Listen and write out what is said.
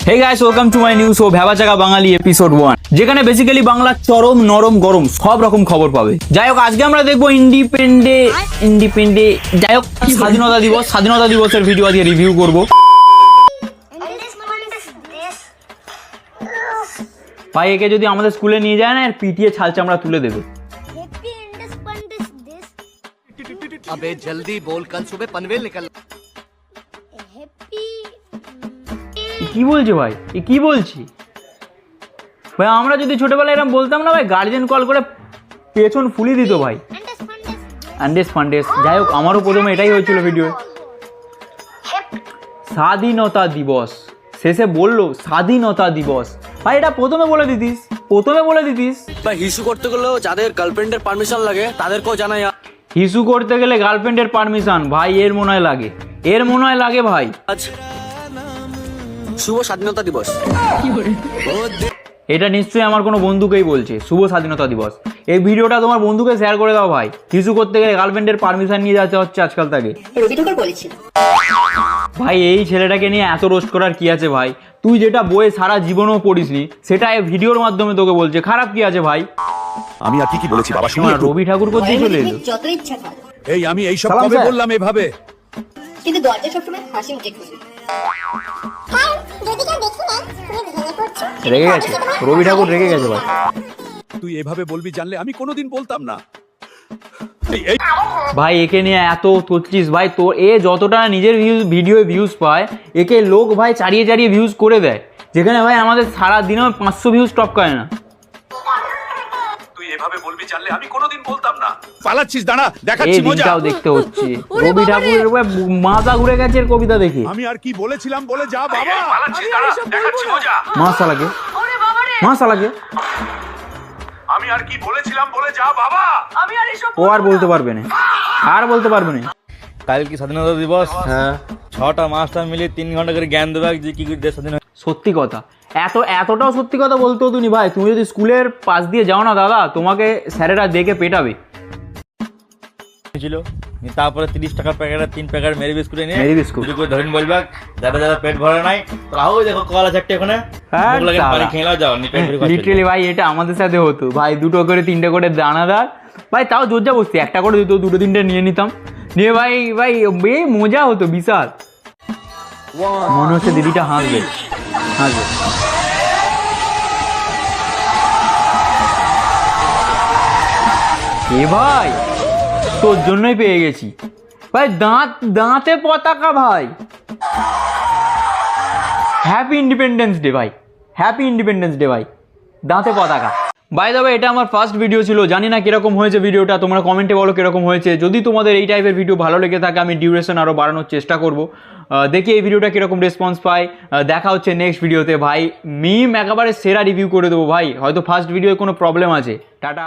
Hey guys, welcome to my new show ভ্যাবা চাকা বাঙালি episode 1, যেখানে basically Bangla চরম নরম গরম সব রকম খবর পাবে। যাই হোক, আজকে আমরা দেখবো ইন্ডিপেন্ডে যাই হোক স্বাধীনতা দিবসের ভিডিও আজকে রিভিউ করব। ভাই একে যদি আমাদের স্কুলে নিয়ে যায় না, আর পিটিয়ে ছাল চামড়া তুলে দেবে। अबे जल्दी बोल, कल सुबह पनवेल निकल। কি বলছে ভাই, এ কি বলছি ভাই? আমরা যদি ছোটবেলায় এরকম বলতাম না ভাই, গার্জিয়ান কল করে পেছন ফুলিয়ে দিত ভাই। ফান্ডেস যাই হোক, আমারও প্রথমে এটাই হয়েছিল ভিডিও। স্বাধীনতা দিবস শেষে বললো স্বাধীনতা দিবস। ভাই এটা প্রথমে বলে দিতিস ভাই হিসু করতে গেলেও যাদের গার্লফ্রেন্ডের পারমিশন লাগে তাদেরকেও জানাই। হিসু করতে গেলে গার্লফ্রেন্ডের পারমিশন ভাই এর মনে হয় লাগে ভাই। আজ শুভ স্বাধীনতা দিবস। এটা নিশ্চয়ই আমার কোনো বন্ধুকেই বলছে শুভ স্বাধীনতা দিবস। এই ভিডিওটা তোমার বন্ধুকে শেয়ার করে দাও ভাই। হিসু করতে গেলে গার্লফ্রেন্ডের পারমিশন নিয়ে যেতে হচ্ছে আজকাল তাকে। ভাই এই ছেলেটাকে নিয়ে এত রোস্ট করার কি আছে ভাই? তুই যেটা বইয়ে সারা জীবনও পড়িসনি সেটা এই ভিডিওর মাধ্যমে তোকে বলছে, খারাপ কি আছে ভাই? আমি আর কি বলেছি বাবা, শুনুন। রবি ঠাকুর কোথায় চলে এলো? যত ইচ্ছা খাও। এই আমি এই সব কবে বললাম এভাবে? কিন্তু দরজা সবসময় হাসি মুখে খুলবে। রেগে গেছে রবি ঠাকুর, রেগে গেছে ভাই। তুই এভাবে বলবি জানলে আমি কোনোদিন বলতাম না। ভাই একে নিয়ে এত তচ্ছিস ভাই, তোর এ যতটা নিজের ভিডিও ভিউজ পায়, একে লোক ভাই চারিয়ে ভিউজ করে দেয়, যেখানে ভাই আমাদের সারা দিনেও 500 ভিউজ টপ করে না। তুই এভাবে বলবি জানলে আমি কোনোদিন বলতাম না। পালাচ্ছিস, দাঁড়া দেখাচ্ছি এই মজা। দিনটাও দেখতে হচ্ছে। রবি ঠাকুরের মাথা ঘুরে গেছে এর কবিতা দেখে। আমি আর কি বলেছিলাম বলে যা বাবা। পালাচ্ছিস, দাঁড়া দেখাচ্ছি মজা। মাসালাকে আমি আর কি বলেছিলাম বলে যা বাবা। ও আর বলতে পারবে না। কাল কি স্বাধীনতা দিবস? হ্যাঁ, 6টা মাস্টার মিলে 3 ঘন্টা করে জ্ঞান দেবে যে কি করে দেশ স্বাধীন সত্যি কথা, এতটাও সত্যি কথা বলতে হতো নি ভাই। তুমি যদি স্কুলের পাশ দিয়ে যাও না দাদা, তোমাকে স্যারেরা দেখে পেটাবে। হয়েছিল। তারপরে 30 টাকার প্যাকেটে 3 প্যাকেট মেরি বিস্কুট নিয়ে মেরি বিস্কুট চুরি করে ধরেন বলবে যারা পেট ভরে নাই তাও দেখো কলা চারটে ওখানে মুখ লাগে পানি খেয়ে নাও, যাও নি পেট ভরে। লিটারালি ভাই এটা আমাদের সাথে হতো ভাই। 2টো করে 3টে করে দানাদার ভাই, তাও জোরজা বসতি, একটা করে দিত, 2টো 3টে নিয়ে নিতাম, নিয়ে ভাই মজা হতো বিশাল। মনে হচ্ছে দিদিটা হাসবে। এ ভাই তোর জন্যই পেয়ে গেছি ভাই, দাঁতে পতাকা ভাই। হ্যাপি ইন্ডিপেন্ডেন্স ডে ভাই, দাঁতে পতাকা। বাই দ্য ওয়ে, এটা আমার ফার্স্ট ভিডিও ছিল, জানি না কিরকম হয়েছে ভিডিওটা, তোমরা কমেন্টে বলো কিরকম হয়েছে। যদি তোমাদের এই টাইপের ভিডিও ভালো লেগে থাকে, আমি ডিউরেশন আরও বাড়ানোর চেষ্টা করব। দেখি এই ভিডিওটা কিরকম রেসপন্স পায়। দেখা হচ্ছে নেক্সট ভিডিওতে ভাই। মিম একেবারে সেরা রিভিউ করে দেবো ভাই, হয়তো ফার্স্ট ভিডিওয় কোনো প্রবলেম আছে। টাটা।